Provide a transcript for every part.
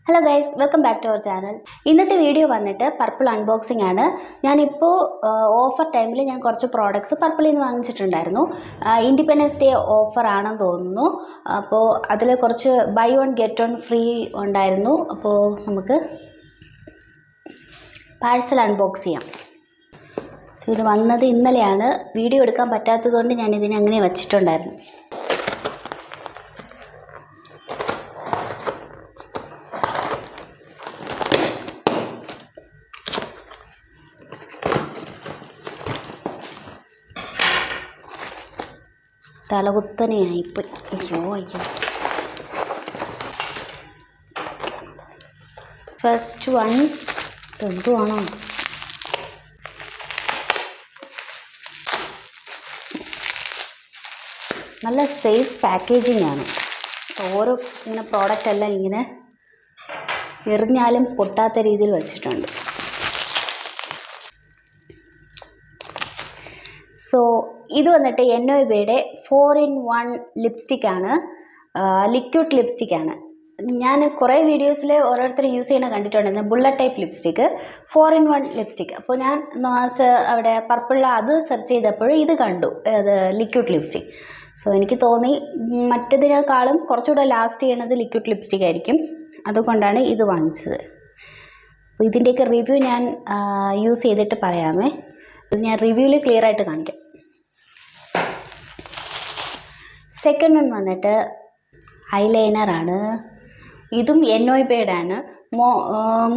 Hello guys, welcome back to our channel. ഇന്നത്തെ video വന്നിട്ട് purple unboxing ആണ്. ഞാനിപ്പോൾ ഓഫർ ടൈമിൽ ഞാൻ കുറച്ച് പ്രോഡക്ട്സ് പർപ്പിളിൽ നിന്ന് വാങ്ങിച്ചിട്ടുണ്ടായിരുന്നു. ഇൻഡിപെൻഡൻസ് ഡേ ഓഫർ ആണെന്ന് തോന്നുന്നു. അപ്പോൾ അതിൽ കുറച്ച് buy one get one free ഉണ്ടായിരുന്നു. അപ്പോൾ നമുക്ക് പാഴ്സൽ അൺബോക്സ് ചെയ്യാം. ഇത് വന്നത് ഇന്നലെയാണ്. വീഡിയോ എടുക്കാൻ പറ്റാത്തതുകൊണ്ട് ഞാൻ ഇതിനെ അങ്ങനെ വെച്ചിട്ടുണ്ടായിരുന്നു. തലകുത്തനെയായിപ്പോയി. അയ്യോ ഫസ്റ്റ് വൺ എന്തുവാണോ, നല്ല സേഫ് പാക്കേജിംഗ് ആണ്. ഓരോ ഇങ്ങനെ പ്രോഡക്റ്റ് എല്ലാം ഇങ്ങനെ എറിഞ്ഞാലും പൊട്ടാത്ത രീതിയിൽ വെച്ചിട്ടുണ്ട്. സോ ഇത് വന്നിട്ട് എന്നോബയുടെ 4-in-1 ലിപ്സ്റ്റിക്കാണ്, ലിക്വിഡ് ലിപ്സ്റ്റിക്കാണ്. ഞാൻ കുറേ വീഡിയോസിൽ ഓരോരുത്തർ യൂസ് ചെയ്യുന്ന കണ്ടിട്ടുണ്ടായിരുന്നു, bullet type lipstick, 4-in-1 lipstick. അപ്പോൾ ഞാൻ അവിടെ പർപ്പിളിൽ അത് സെർച്ച് ചെയ്തപ്പോൾ ഇത് കണ്ടു, അത് ലിക്വിഡ് ലിപ്സ്റ്റിക്ക്. സോ എനിക്ക് തോന്നി മറ്റതിനേക്കാളും കുറച്ചുകൂടെ ലാസ്റ്റ് ചെയ്യണത് ലിക്വിഡ് ലിപ്സ്റ്റിക്ക് ആയിരിക്കും. അതുകൊണ്ടാണ് ഇത് വാങ്ങിച്ചത്. അപ്പോൾ ഇതിൻ്റെയൊക്കെ റിവ്യൂ ഞാൻ യൂസ് ചെയ്തിട്ട് പറയാമേ. ഞാൻ റിവ്യൂവിൽ ക്ലിയർ ആയിട്ട് കാണിക്കാം. സെക്കൻഡ് വൺ വന്നിട്ട് ഐലൈനറാണ്. ഇതും എന്നോബയുടെ ആണ്.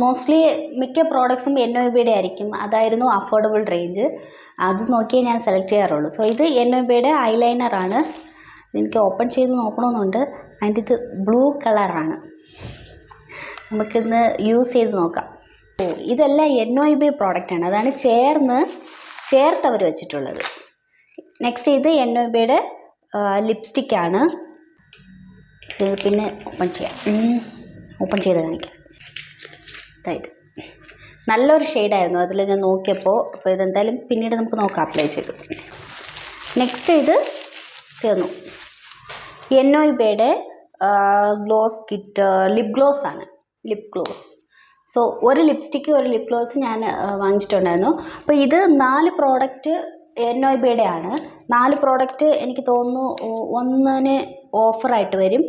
മോസ്റ്റ്ലി മിക്ക പ്രോഡക്ട്സും എന്നോബയുടെ ആയിരിക്കും. അതായിരുന്നു അഫോർഡബിൾ റേഞ്ച്. അത് നോക്കിയേ ഞാൻ സെലക്ട് ചെയ്യാറുള്ളൂ. സോ ഇത് എന്നോബയുടെ ഐലൈനറാണ്. എനിക്ക് ഓപ്പൺ ചെയ്ത് നോക്കണമെന്നുണ്ട്. അതിൻ്റെ ഇത് ബ്ലൂ കളറാണ്. നമുക്കിന്ന് യൂസ് ചെയ്ത് നോക്കാം. ഇതെല്ലാം എന്നോബ പ്രോഡക്റ്റാണ്. അതാണ് ചേർത്തവർ വെച്ചിട്ടുള്ളത്. നെക്സ്റ്റ് ഇത് എന്നോബയുടെ ലിപ്സ്റ്റിക്കാണ്. പിന്നെ ഓപ്പൺ ചെയ്ത് കാണിക്കാം. അതായത് നല്ലൊരു ഷെയ്ഡായിരുന്നു അതിൽ ഞാൻ നോക്കിയപ്പോൾ. അപ്പോൾ ഇതെന്തായാലും പിന്നീട് നമുക്ക് നോക്കാം അപ്ലൈ ചെയ്തു. നെക്സ്റ്റ് ഇത് തീർന്നു. എന്നോബയുടെ ഗ്ലോസ് കിറ്റ് ലിപ് ഗ്ലോസ് ആണ്. Lip gloss. സോ ഒരു ലിപ്സ്റ്റിക്ക് ഒരു ലിപ് ഗ്ലോസ് ഞാൻ വാങ്ങിച്ചിട്ടുണ്ടായിരുന്നു. അപ്പോൾ ഇത് 4 പ്രോഡക്റ്റ് എന്നോബയുടെ ആണ്. 4 പ്രോഡക്റ്റ് എനിക്ക് തോന്നുന്നു ഒന്നിന് ഓഫറായിട്ട് വരും.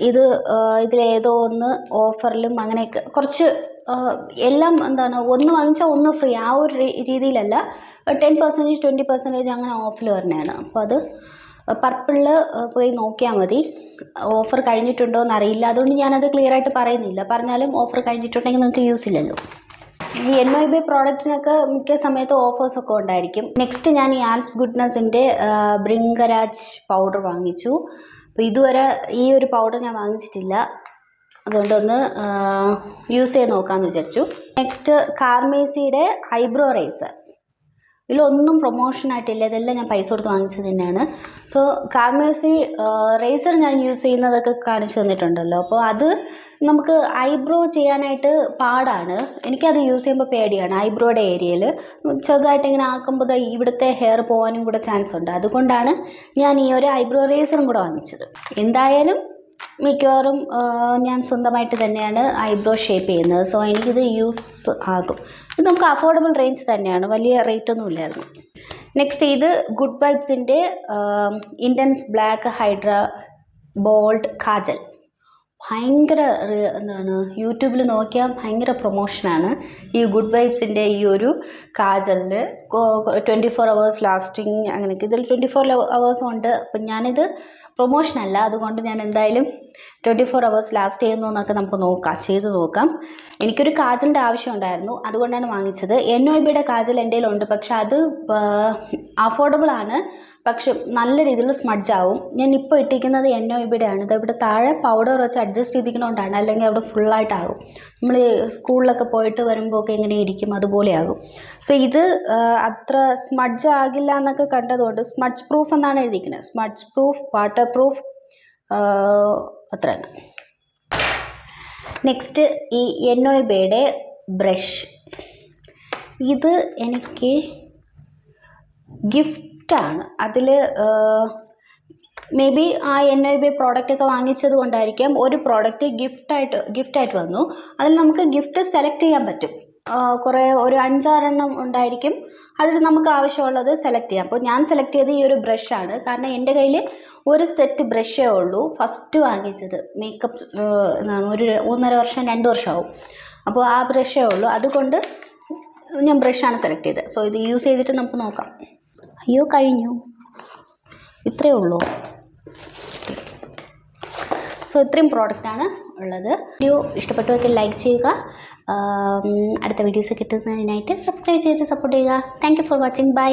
ഇതിലേതോ ഒന്ന് ഓഫറിലും അങ്ങനെയൊക്കെ കുറച്ച് എല്ലാം എന്താണ്, ഒന്ന് വാങ്ങിച്ചാൽ ഒന്ന് ഫ്രീ, ആ ഒരു രീതിയിലല്ല. 10% 20% അങ്ങനെ ഓഫിൽ വരുന്നതാണ്. അപ്പോൾ അത് പർപ്പിളിൽ പോയി നോക്കിയാൽ മതി. ഓഫർ കഴിഞ്ഞിട്ടുണ്ടോ എന്നറിയില്ല, അതുകൊണ്ട് ഞാനത് ക്ലിയർ ആയിട്ട് പറയുന്നില്ല. പറഞ്ഞാലും ഓഫർ കഴിഞ്ഞിട്ടുണ്ടെങ്കിൽ നിങ്ങൾക്ക് യൂസ് ഇല്ലല്ലോ. ഈ എന്നോബ പ്രോഡക്റ്റിനൊക്കെ മിക്ക സമയത്ത് ഓഫേഴ്സൊക്കെ ഉണ്ടായിരിക്കും. നെക്സ്റ്റ് ഞാൻ ഈ ആൽപ്സ് ഗുഡ്നസിൻ്റെ ബ്രിങ്കരാജ് പൗഡർ വാങ്ങിച്ചു. അപ്പോൾ ഇതുവരെ ഈ ഒരു പൗഡർ ഞാൻ വാങ്ങിച്ചിട്ടില്ല, അതുകൊണ്ടൊന്ന് യൂസ് ചെയ്ത് നോക്കാമെന്ന് വിചാരിച്ചു. നെക്സ്റ്റ് കാർമേസിയുടെ ഐബ്രോ റേസർ. ഇതിലൊന്നും പ്രൊമോഷനായിട്ടില്ല, ഇതെല്ലാം ഞാൻ പൈസ കൊടുത്ത് വാങ്ങിച്ചത് തന്നെയാണ്. സോ കാർമേസി റേസർ ഞാൻ യൂസ് ചെയ്യുന്നതൊക്കെ കാണിച്ചു തന്നിട്ടുണ്ടല്ലോ. അപ്പോൾ അത് നമുക്ക് ഐബ്രോ ചെയ്യാനായിട്ട് പാടാണ്. എനിക്കത് യൂസ് ചെയ്യുമ്പോൾ പേടിയാണ്. ഐബ്രോയുടെ ഏരിയയിൽ ചെറുതായിട്ട് ഇങ്ങനെ ആക്കുമ്പോൾ ഇവിടുത്തെ ഹെയർ പോകാനും കൂടെ ചാൻസ് ഉണ്ട്. അതുകൊണ്ടാണ് ഞാൻ ഈ ഒരു ഐബ്രോ റേസറും കൂടെ വാങ്ങിച്ചത്. എന്തായാലും മിക്കവാറും ഞാൻ സ്വന്തമായിട്ട് തന്നെയാണ് ഐബ്രോ ഷേപ്പ് ചെയ്യുന്നത്. സോ എനിക്കിത് യൂസ് ആകും. ഇത് നമുക്ക് അഫോർഡബിൾ റേഞ്ച് തന്നെയാണ്, വലിയ റേറ്റ് ഒന്നും ഇല്ലായിരുന്നു. നെക്സ്റ്റ് ഇത് ഗുഡ് വൈബ്സിൻ്റെ intense black hydra bold kajal. ഭയങ്കര എന്താണ്, യൂട്യൂബിൽ നോക്കിയാൽ ഭയങ്കര പ്രൊമോഷനാണ് ഈ ഗുഡ് വൈബ്സിൻ്റെ ഈ ഒരു കാജലിന്. 24 hours ലാസ്റ്റിങ് അങ്ങനെയൊക്കെ. ഇതിൽ 24 hours ഉണ്ട്. അപ്പം ഞാനിത് പ്രൊമോഷനല്ല, അതുകൊണ്ട് ഞാൻ എന്തായാലും 24 hours ലാസ്റ്റ് ചെയ്യുന്നു എന്നൊക്കെ നമുക്ക് ചെയ്ത് നോക്കാം. എനിക്കൊരു കാജലിൻ്റെ ആവശ്യം ഉണ്ടായിരുന്നു, അതുകൊണ്ടാണ് വാങ്ങിച്ചത്. എന്നോബയുടെ കാജൽ എൻ്റെ കയ്യിലുണ്ട്, പക്ഷെ അത് അഫോർഡബിൾ ആണ്, പക്ഷെ നല്ല രീതിയിൽ സ്മഡ്ജ് ആവും. ഞാൻ ഇപ്പോൾ ഇട്ടിരിക്കുന്നത് എന്നോബയുടെ ആണ്. ഇവിടെ താഴെ പൗഡർ വെച്ച് അഡ്ജസ്റ്റ് ചെയ്തിരിക്കുന്നതുകൊണ്ടാണ്, അല്ലെങ്കിൽ അവിടെ ഫുള്ളായിട്ടാകും. നമ്മൾ സ്കൂളിലൊക്കെ പോയിട്ട് വരുമ്പോൾ ഒക്കെ എങ്ങനെ ഇരിക്കും അതുപോലെയാകും. സോ ഇത് അത്ര സ്മഡ്ജ് ആകില്ല എന്നൊക്കെ കണ്ടതുകൊണ്ട് സ്മഡ്ജ് പ്രൂഫ് എന്നാണ് എഴുതിയിരിക്കുന്നത്. സ്മഡ്ജ് പ്രൂഫ്, വാട്ടർ പ്രൂഫ്, അത്ര തന്നെ. നെക്സ്റ്റ് ഈ എന്നോബയുടെ ബ്രഷ്. ഇത് എനിക്ക് ഗിഫ്റ്റാണ്. അതിൽ മേ ബി ആ NIB പ്രോഡക്റ്റൊക്കെ വാങ്ങിച്ചത് കൊണ്ടായിരിക്കാം ഒരു പ്രോഡക്റ്റ് ഗിഫ്റ്റായിട്ട് വന്നു. അതിൽ നമുക്ക് ഗിഫ്റ്റ് സെലക്ട് ചെയ്യാൻ പറ്റും. കുറേ ഒരു 5-6 എണ്ണം ഉണ്ടായിരിക്കും. അതിൽ നമുക്ക് ആവശ്യമുള്ളത് സെലക്ട് ചെയ്യാം. അപ്പോൾ ഞാൻ സെലക്ട് ചെയ്ത് ഈ ഒരു ബ്രഷാണ്. കാരണം എൻ്റെ കയ്യിൽ ഒരു സെറ്റ് ബ്രഷേ ഉള്ളൂ. ഫസ്റ്റ് വാങ്ങിച്ചത് മേക്കപ്പ് എന്താണ് ഒരു 1.5 വർഷം 2 വർഷമാവും. അപ്പോൾ ആ ബ്രഷേ ഉള്ളൂ. അതുകൊണ്ട് ഞാൻ ബ്രഷാണ് സെലക്ട് ചെയ്തത്. സോ ഇത് യൂസ് ചെയ്തിട്ട് നമുക്ക് നോക്കാം. അയ്യോ കഴിഞ്ഞു, ഇത്രയേ ഉള്ളൂ. സോ ഇത്രയും പ്രോഡക്റ്റാണ് ഉള്ളത്. വീഡിയോ ഇഷ്ടപ്പെട്ടവർക്ക് ലൈക്ക് ചെയ്യുക. അടുത്ത വീഡിയോസ് കിട്ടുന്നതിനായിട്ട് സബ്സ്ക്രൈബ് ചെയ്ത് സപ്പോർട്ട് ചെയ്യുക. Thank you for watching. By.